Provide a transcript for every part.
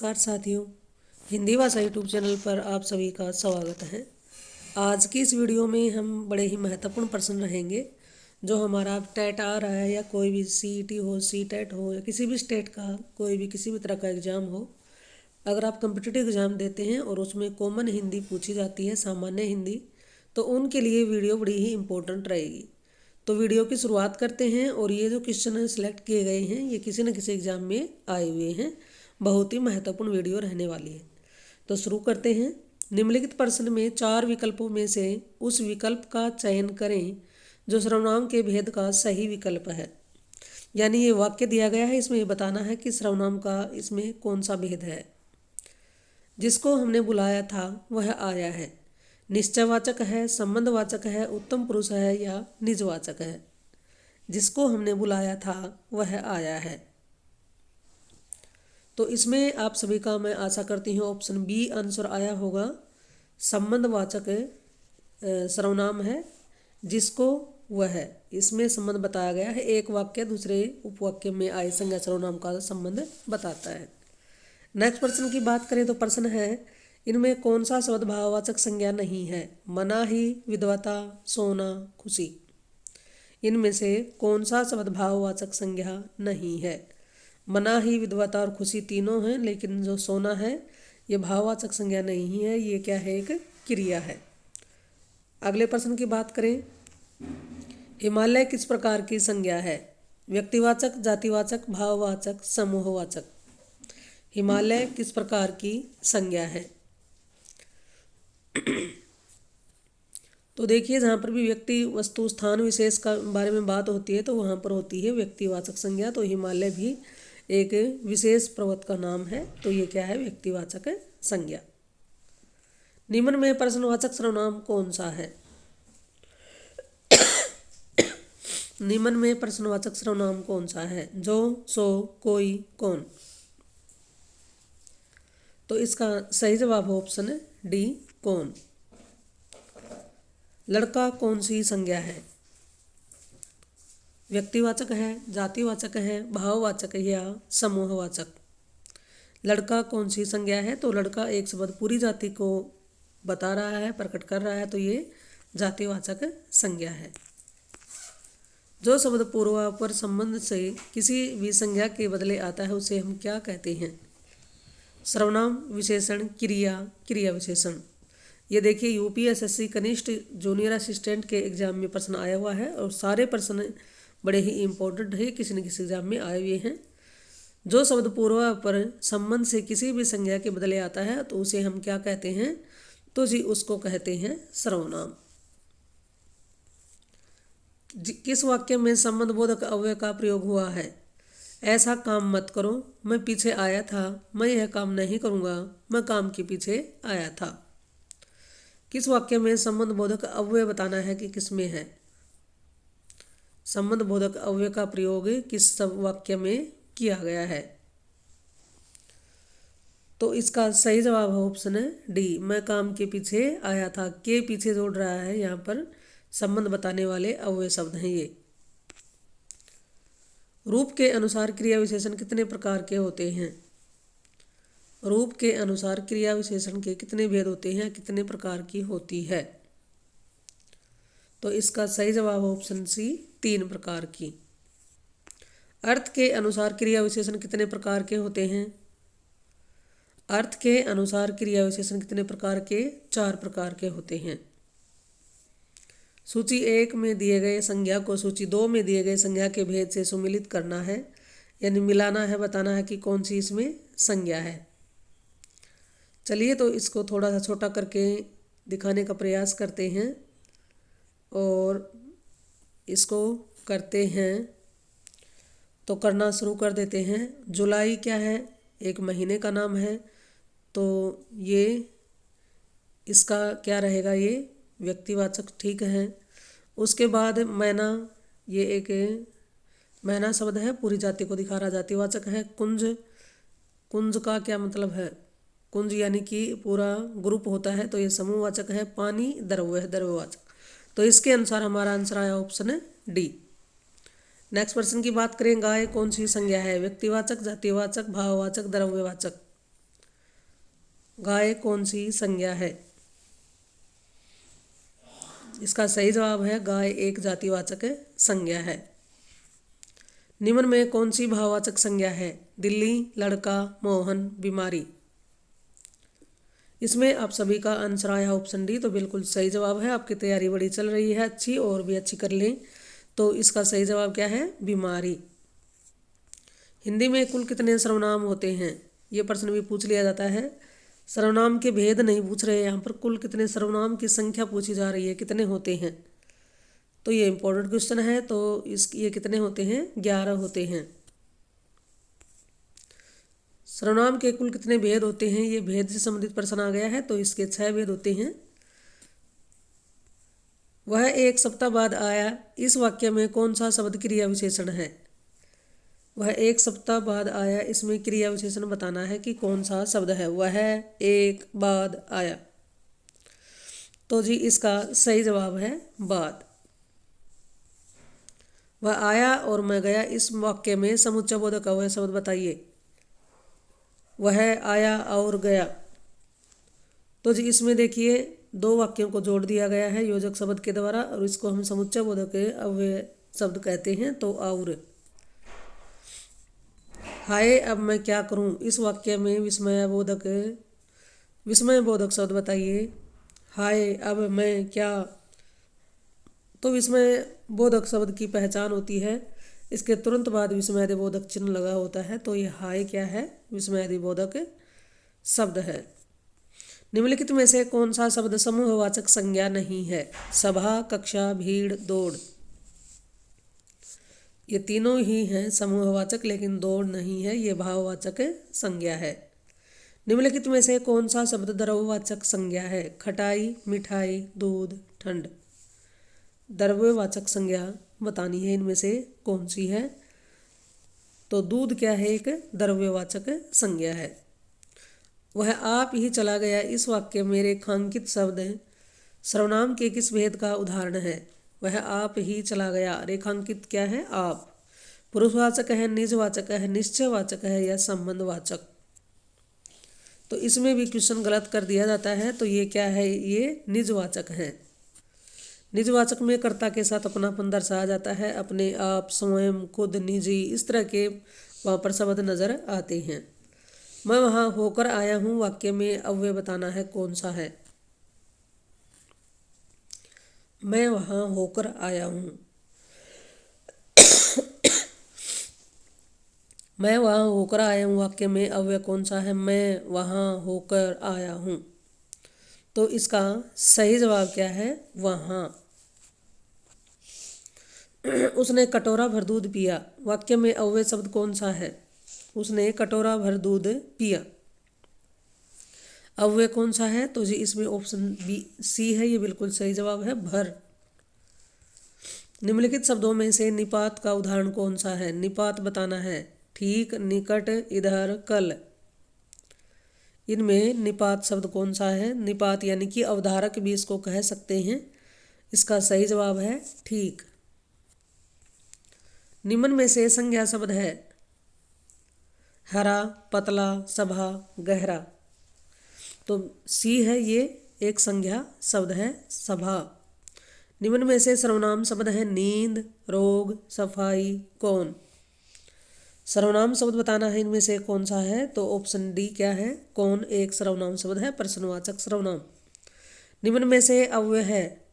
नमस्कार साथियों, हिंदी भाषा यूट्यूब चैनल पर आप सभी का स्वागत है। आज की इस वीडियो में हम बड़े ही महत्वपूर्ण प्रश्न रहेंगे जो हमारा टेट आ रहा है या कोई भी सीईटी हो, सीटेट हो या किसी भी स्टेट का कोई भी किसी भी तरह का एग्ज़ाम हो। अगर आप कम्पिटिटिव एग्ज़ाम देते हैं और उसमें कॉमन हिंदी पूछी जाती है, सामान्य हिंदी, तो उनके लिए वीडियो बड़ी ही इम्पोर्टेंट रहेगी। तो वीडियो की शुरुआत करते हैं। और ये जो क्वेश्चन सिलेक्ट किए गए हैं ये किसी न किसी एग्ज़ाम में आए हुए हैं, बहुत ही महत्वपूर्ण वीडियो रहने वाली है। तो शुरू करते हैं। निम्नलिखित प्रश्न में 4 विकल्पों में से उस विकल्प का चयन करें जो सर्वनाम के भेद का सही विकल्प है। यानी ये वाक्य दिया गया है, इसमें ये बताना है कि सर्वनाम का इसमें कौन सा भेद है। जिसको हमने बुलाया था वह आया है। निश्चयवाचक है, संबंधवाचक है, उत्तम पुरुष है या निजवाचक है। जिसको हमने बुलाया था वह आया है। तो इसमें आप सभी का मैं आशा करती हूँ ऑप्शन बी आंसर आया होगा। संबंधवाचक सर्वनाम है जिसको वह है, इसमें संबंध बताया गया है। एक वाक्य दूसरे उपवाक्य में आए संज्ञा सर्वनाम का संबंध बताता है। नेक्स्ट प्रश्न की बात करें तो प्रश्न है, इनमें कौन सा शब्द भाववाचक संज्ञा नहीं है। मनाही, विद्वता, सोना, खुशी। इनमें से कौन सा शब्द भाववाचक संज्ञा नहीं है। मनाही, विद्वता और खुशी तीनों हैं, लेकिन जो सोना है ये भाववाचक संज्ञा नहीं है, ये क्या है, एक क्रिया है। अगले प्रश्न की बात करें, हिमालय किस प्रकार की संज्ञा है। व्यक्तिवाचक, जातिवाचक, भाववाचक, समूहवाचक। हिमालय किस प्रकार की संज्ञा है। तो देखिए, जहाँ पर भी व्यक्ति, वस्तु, स्थान, विशेष का बारे में बात होती है तो वहाँ पर होती है व्यक्तिवाचक संज्ञा। तो हिमालय भी एक विशेष पर्वत का नाम है, तो ये क्या है, व्यक्तिवाचक संज्ञा। निम्न में प्रश्नवाचक सर्वनाम कौन सा है। निम्न में प्रश्नवाचक सर्वनाम कौन सा है। जो, सो, कोई, कौन। तो इसका सही जवाब है ऑप्शन डी, कौन। लड़का कौन सी संज्ञा है। व्यक्तिवाचक है, जातिवाचक है, भाववाचक या समूहवाचक। लड़का कौन सी संज्ञा है। तो लड़का एक शब्द पूरी जाति को बता रहा है, प्रकट कर रहा है, तो ये जातिवाचक संज्ञा है। जो शब्द पूर्वापर संबंध से किसी भी संज्ञा के बदले आता है उसे हम क्या कहते हैं। सर्वनाम, विशेषण, क्रिया, क्रिया विशेषण। ये देखिए, यूपीएसएससी कनिष्ठ जूनियर असिस्टेंट के एग्जाम में प्रश्न आया हुआ है और सारे प्रश्न बड़े ही इम्पोर्टेंट है, किसी न किसी एग्जाम में आए हुए हैं। जो शब्द पूर्वापर संबंध से किसी भी संज्ञा के बदले आता है तो उसे हम क्या कहते हैं। तो जी उसको कहते हैं सर्वनाम। किस वाक्य में संबंध बोधक अव्यय का प्रयोग हुआ है। ऐसा काम मत करो, मैं पीछे आया था, मैं यह काम नहीं करूँगा, मैं काम के पीछे आया था। किस वाक्य में संबंध बोधक अव्यय बताना है कि किस में है। संबंध बोधक अव्यय का प्रयोग किस सब वाक्य में किया गया है। तो इसका सही जवाब है ऑप्शन डी, मैं काम के पीछे आया था। के पीछे जोड़ रहा है, यहाँ पर संबंध बताने वाले अव्यय शब्द हैं ये। रूप के अनुसार क्रिया विशेषण कितने प्रकार के होते हैं। रूप के अनुसार क्रिया विशेषण के कितने भेद होते हैं, कितने प्रकार की होती है। तो इसका सही जवाब ऑप्शन सी, 3 प्रकार की। अर्थ के अनुसार क्रिया विशेषण कितने प्रकार के होते हैं। अर्थ के अनुसार क्रिया विशेषण कितने प्रकार के, 4 प्रकार के होते हैं। सूची 1 में दिए गए संज्ञा को सूची 2 में दिए गए संज्ञा के भेद से सुमिलित करना है, यानी मिलाना है, बताना है कि कौन सी इसमें संज्ञा है। चलिए तो इसको थोड़ा सा छोटा करके दिखाने का प्रयास करते हैं और इसको करते हैं। तो करना शुरू कर देते हैं। जुलाई क्या है, एक महीने का नाम है, तो ये इसका क्या रहेगा, ये व्यक्तिवाचक, ठीक है। उसके बाद महीना, ये एक महीना शब्द है, पूरी जाति को दिखा रहा, जातिवाचक है। कुंज, कुंज का क्या मतलब है, कुंज यानी कि पूरा ग्रुप होता है, तो ये समूहवाचक है। पानी द्रव्य है, द्रव्यवाचक। तो इसके अनुसार हमारा आंसर आया ऑप्शन डी। नेक्स्ट प्रश्न की बात करें, गाय कौन सी संज्ञा है। व्यक्तिवाचक, जातिवाचक, भाववाचक, द्रव्यवाचक। गाय कौन सी संज्ञा है? इसका सही जवाब है गाय एक जातिवाचक संज्ञा है। निम्न में कौन सी भाववाचक संज्ञा है? दिल्ली, लड़का, मोहन, बीमारी। इसमें आप सभी का आंसर आया ऑप्शन डी, तो बिल्कुल सही जवाब है। आपकी तैयारी बड़ी चल रही है अच्छी, और भी अच्छी कर लें। तो इसका सही जवाब क्या है? बीमारी। हिंदी में कुल कितने सर्वनाम होते हैं? ये प्रश्न भी पूछ लिया जाता है। सर्वनाम के भेद नहीं पूछ रहे यहाँ पर, कुल कितने सर्वनाम की संख्या पूछी जा रही है, कितने होते हैं। तो ये इंपॉर्टेंट क्वेश्चन है। तो ये कितने होते हैं? 11 होते हैं। सर्वनाम के कुल कितने भेद होते हैं? ये भेद से संबंधित प्रश्न आ गया है। तो इसके 6 भेद होते हैं। वह एक सप्ताह बाद आया, इस वाक्य में कौन सा शब्द क्रिया विशेषण है? वह एक सप्ताह बाद आया, इसमें क्रिया विशेषण बताना है कि कौन सा शब्द है। वह एक बाद आया, तो जी इसका सही जवाब है बाद। वह आया और मैं गया, इस वाक्य में समुच्चय बोधक अव्यय शब्द बताइए। वह आया और गया, तो जी इसमें देखिए 2 वाक्यों को जोड़ दिया गया है योजक शब्द के द्वारा, और इसको हम समुच्चय बोधक अव्यय शब्द कहते हैं। तो और। हाय अब मैं क्या करूं, इस वाक्य में विस्मय बोधक शब्द बताइए। हाय अब मैं क्या, तो विस्मय बोधक शब्द की पहचान होती है, इसके तुरंत बाद विस्मयादि बोधक चिन्ह लगा होता है। तो ये हाय क्या है? विस्मयादि बोधक शब्द है। निम्नलिखित में से कौन सा शब्द समूहवाचक संज्ञा नहीं है? सभा, कक्षा, भीड़, दौड़। ये तीनों ही हैं समूहवाचक, लेकिन दौड़ नहीं है, ये भाववाचक संज्ञा है। निम्नलिखित में से कौन सा शब्द द्रव्यवाचक संज्ञा है? खटाई, मिठाई, दूध, ठंड। द्रव्यवाचक संज्ञा बतानी है, इनमें से कौन सी है? तो दूध क्या है? एक द्रव्यवाचक संज्ञा है। वह आप ही चला गया, इस वाक्य में रेखांकित शब्द सर्वनाम के किस भेद का उदाहरण है? वह आप ही चला गया, रेखांकित क्या है? आप। पुरुषवाचक है, निजवाचक है, निश्चयवाचक है, या संबंधवाचक। तो इसमें भी क्वेश्चन गलत कर दिया जाता है। तो ये क्या है? ये निजवाचक है। निजवाचक में कर्ता के साथ अपनापन दर्शाया जाता है, अपने आप, स्वयं, खुद, निजी, इस तरह के वहाँ पर शब्द नजर आते हैं। मैं वहाँ होकर आया हूँ, वाक्य में अव्यय बताना है कौन सा है? मैं वहाँ होकर आया हूँ। मैं वहाँ होकर आया हूँ, वाक्य में अव्यय कौन सा है? मैं वहाँ होकर आया हूँ। तो इसका सही जवाब क्या है? वहाँ। उसने कटोरा भर दूध पिया, वाक्य में अव्यय शब्द कौन सा है? उसने कटोरा भर दूध पिया, अव्यय कौन सा है? तो जी इसमें ऑप्शन बी सी है, ये बिल्कुल सही जवाब है, भर। निम्नलिखित शब्दों में से निपात का उदाहरण कौन सा है? निपात बताना है। ठीक, निकट, इधर, कल। इनमें निपात शब्द कौन सा है? निपात यानी कि अवधारक भी इसको कह सकते हैं। इसका सही जवाब है ठीक। निम्न में से संज्ञा शब्द है हरा, पतला, सभा, गहरा। तो सी है, ये एक संज्ञा शब्द है, सभा। निम्न में से सर्वनाम शब्द है नींद, रोग, सफाई, कौन। सर्वनाम शब्द बताना है, इनमें से कौन सा है? तो ऑप्शन डी क्या है? कौन एक सर्वनाम शब्द है, प्रश्नवाचक सर्वनाम। निम्न में से अव्यय है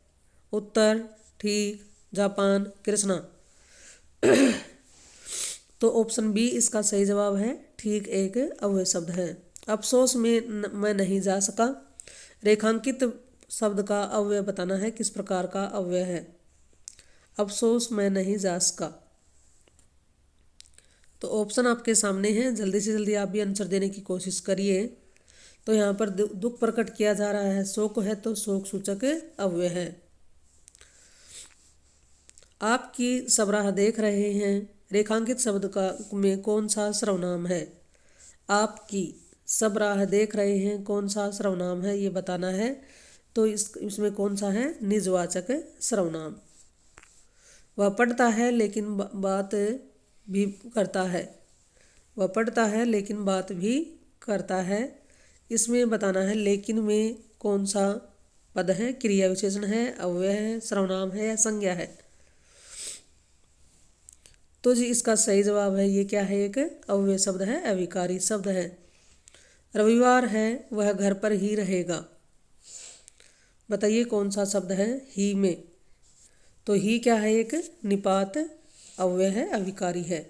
उत्तर, ठीक, जापान, कृष्णा। तो ऑप्शन बी इसका सही जवाब है, ठीक एक अव्यय शब्द है। अफसोस में मैं नहीं जा सका, रेखांकित शब्द का अव्यय बताना है, किस प्रकार का अव्यय है? अफसोस मैं नहीं जा सका। तो ऑप्शन आपके सामने हैं, जल्दी से जल्दी आप भी आंसर देने की कोशिश करिए। तो यहाँ पर दुख प्रकट किया जा रहा है, शोक है तो शोक सूचक अव्यय है। आपकी सबराह देख रहे हैं, रेखांकित शब्द का में कौन सा सर्वनाम है? आपकी सबराह देख रहे हैं, कौन सा सर्वनाम है, ये बताना है। तो इसमें कौन सा है? निजवाचक सर्वनाम। वह पढ़ता है लेकिन बात भी करता है। वह पढ़ता है लेकिन बात भी करता है, इसमें बताना है लेकिन में कौन सा पद है, क्रिया विशेषण है, अव्यय है, सर्वनाम है या संज्ञा है। तो जी इसका सही जवाब है ये क्या है, एक अव्यय शब्द है, अविकारी शब्द है। रविवार है वह घर पर ही रहेगा, बताइए कौन सा शब्द है ही में। तो ही क्या है, एक निपात अव्यय है, अविकारी है।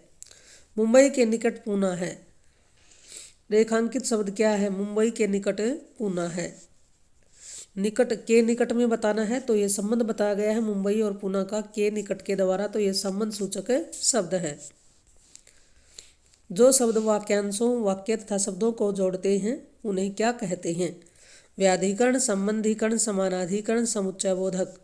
मुंबई के निकट पूना है, रेखांकित शब्द क्या है, मुंबई के निकट पूना है। निकट के निकट में बताना है तो ये संबंध बताया गया है मुंबई और पूना का के निकट के द्वारा, तो ये संबंध सूचक शब्द है। जो शब्द वाक्यांशों, वाक्य तथा शब्दों को जोड़ते हैं उन्हें क्या कहते हैं, व्याधिकरण, संबंधीकरण, समानाधिकरण, समुच्चयबोधक।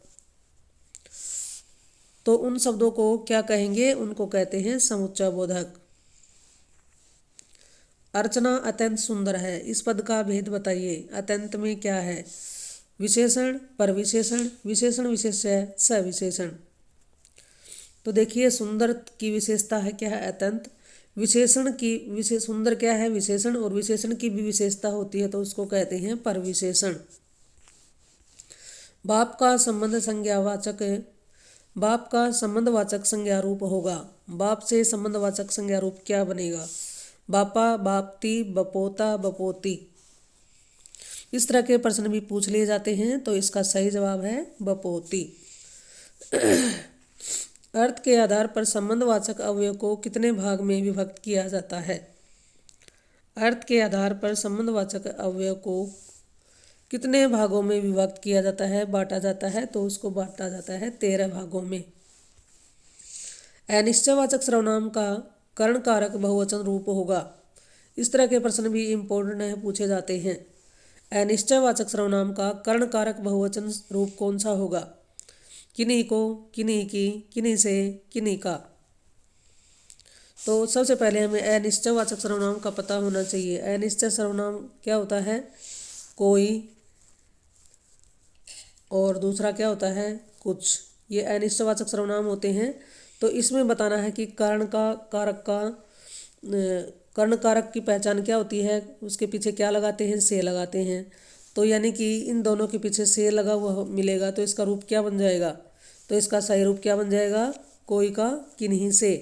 तो उन शब्दों को क्या कहेंगे, उनको कहते हैं समुच्चयबोधक। अर्चना अत्यंत सुंदर है, इस पद का भेद बताइए। अत्यंत में क्या है, विशेषण, परविशेषण, विशेषण विशेष्य, सविशेषण। तो देखिए सुंदर की विशेषता है क्या है, अत्यंत। विशेषण की विशेष सुंदर क्या है, विशेषण, और विशेषण की भी विशेषता होती है तो उसको कहते हैं परविशेषण। बाप का संबंध संज्ञावाचक, बाप का संबंधवाचक संज्ञा रूप होगा। बाप से संबंधवाचक संज्ञा रूप क्या बनेगा, बापा, बापती, बपोता, बपोती। इस तरह के प्रश्न भी पूछ लिए जाते हैं तो इसका सही जवाब है बपोती। अर्थ के आधार पर संबंधवाचक अवयव को कितने भाग में विभक्त किया जाता है, अर्थ के आधार पर संबंधवाचक अवयव को कितने भागों में विभक्त किया जाता है, बांटा जाता है, तो उसको बांटा जाता है 13 भागों में। अनिश्चयवाचक सर्वनाम का कर्ण कारक बहुवचन रूप होगा। इस तरह के प्रश्न भी इम्पोर्टेंट है, पूछे जाते हैं। अनिश्चयवाचक सर्वनाम का कर्ण कारक बहुवचन रूप कौन सा होगा, किन्हीं को, किन्हीं की, किन्हीं से, किन्हीं का। तो सबसे पहले हमें अनिश्चयवाचक सर्वनाम का पता होना चाहिए। अनिश्चय सर्वनाम क्या होता है, कोई, और दूसरा क्या होता है, कुछ। ये अनिश्चयवाचक सर्वनाम होते हैं। तो इसमें बताना है कि कर्ण कारक की पहचान क्या होती है, उसके पीछे क्या लगाते हैं, से लगाते हैं। तो यानी कि इन दोनों के पीछे से लगा हुआ मिलेगा तो इसका रूप क्या बन जाएगा, तो इसका सही रूप क्या बन जाएगा, कोई का, किन्हीं से।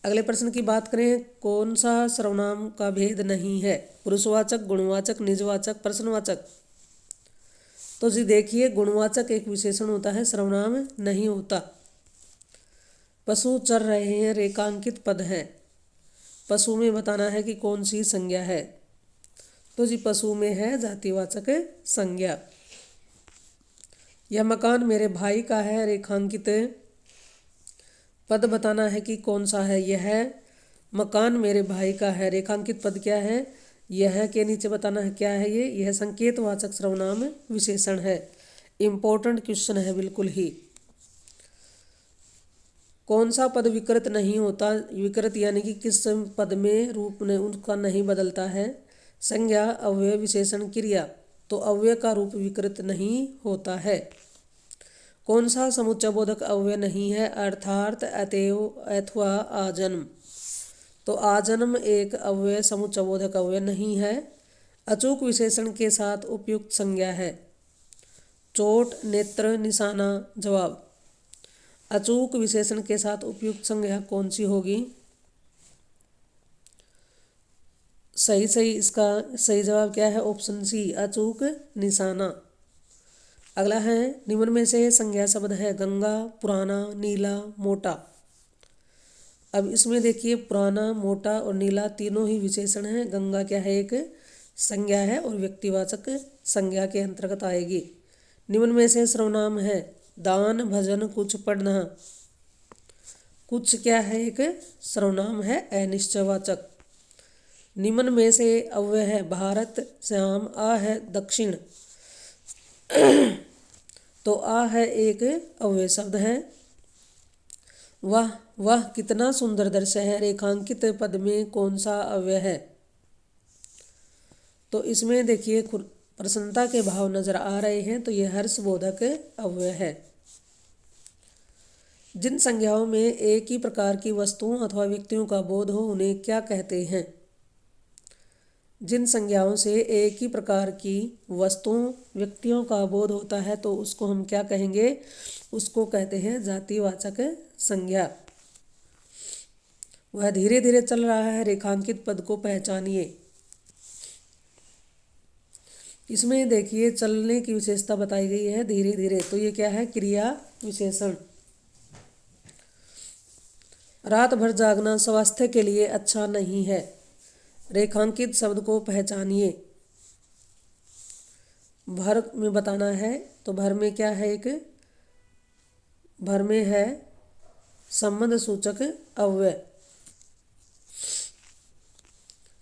अगले प्रश्न की बात करें, कौन सा सर्वनाम का भेद नहीं है, पुरुषवाचक, गुणवाचक, निजवाचक, प्रश्नवाचक। तो जी देखिए गुणवाचक एक विशेषण होता है, सर्वनाम नहीं होता। पशु चर रहे हैं रेखांकित पद है, पशु में बताना है कि कौन सी संज्ञा है। तो जी पशु में है जातिवाचक संज्ञा। यह मकान मेरे भाई का है, रेखांकित पद बताना है कि कौन सा है, यह मकान मेरे भाई का है, रेखांकित पद क्या है, यह के नीचे बताना है क्या है, ये यह संकेतवाचक सर्वनाम विशेषण है। इम्पोर्टेंट क्वेश्चन है बिल्कुल ही। कौन सा पद विकृत नहीं होता, विकृत यानी कि किस पद में रूप ने उनका नहीं बदलता है, संज्ञा, अव्यय, विशेषण, क्रिया। तो अव्यय का रूप विकृत नहीं होता है। कौन सा समुच्चयबोधक अव्यय नहीं है, अर्थात, अतएव, अथवा, आजन्म। तो आजन्म एक अव्यय समुच्चयबोधक अव्यय नहीं है। अचूक विशेषण के साथ उपयुक्त संज्ञा है, चोट, नेत्र, निशाना। जवाब, अचूक विशेषण के साथ उपयुक्त संज्ञा कौन सी होगी, सही इसका सही जवाब क्या है, ऑप्शन सी, अचूक निशाना। अगला है, निम्न में से संज्ञा शब्द है, गंगा, पुराना, नीला, मोटा। अब इसमें देखिए पुराना, मोटा और नीला तीनों ही विशेषण हैं। गंगा क्या है, एक संज्ञा है और व्यक्तिवाचक संज्ञा के अंतर्गत आएगी। निम्न में से सर्वनाम है, दान, भजन, कुछ, पढ़ना। कुछ क्या है, एक सर्वनाम है अनिश्चयवाचक। निम्न में से अव्यय है, भारत, श्याम, आ है दक्षिण। तो आ है एक अव्यय शब्द है। वह कितना सुंदर दृश्य है, रेखांकित पद में कौन सा अव्यय है। तो इसमें देखिए प्रसन्नता के भाव नजर आ रहे हैं, तो यह हर्षबोधक अव्यय है। जिन संज्ञाओं में एक ही प्रकार की वस्तुओं अथवा व्यक्तियों का बोध हो उन्हें क्या कहते हैं, जिन संज्ञाओं से एक ही प्रकार की वस्तुओं व्यक्तियों का बोध होता है तो उसको हम क्या कहेंगे? उसको कहते हैं जातिवाचक संज्ञा। वह धीरे धीरे चल रहा है, रेखांकित पद को पहचानिए। इसमें देखिए चलने की विशेषता बताई गई है धीरे धीरे, तो ये क्या है? क्रिया विशेषण। रात भर जागना स्वास्थ्य के लिए अच्छा नहीं है, रेखांकित शब्द को पहचानिए। भर में बताना है, तो भर में क्या है? भर में है संबंध सूचक अव्यय।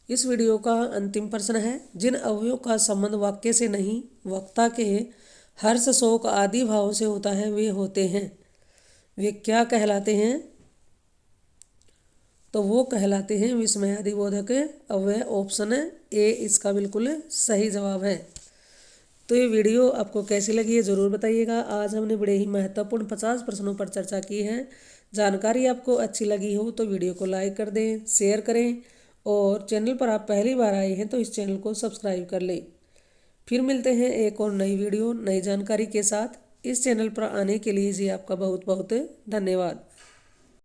इस वीडियो का अंतिम प्रश्न है, जिन अवयवों का संबंध वाक्य से नहीं वक्ता के हर्ष शोक आदि भाव से होता है वे होते हैं, वे क्या कहलाते हैं? तो वो कहलाते हैं विस्मयादिबोधक अव्यय। ऑप्शन ए इसका बिल्कुल सही जवाब है। तो ये वीडियो आपको कैसी लगी है ज़रूर बताइएगा। आज हमने बड़े ही महत्वपूर्ण 50 प्रश्नों पर चर्चा की है। जानकारी आपको अच्छी लगी हो तो वीडियो को लाइक कर दें, शेयर करें, और चैनल पर आप पहली बार आए हैं तो इस चैनल को सब्सक्राइब कर लें। फिर मिलते हैं एक और नई वीडियो नई जानकारी के साथ। इस चैनल पर आने के लिए जी आपका बहुत बहुत धन्यवाद।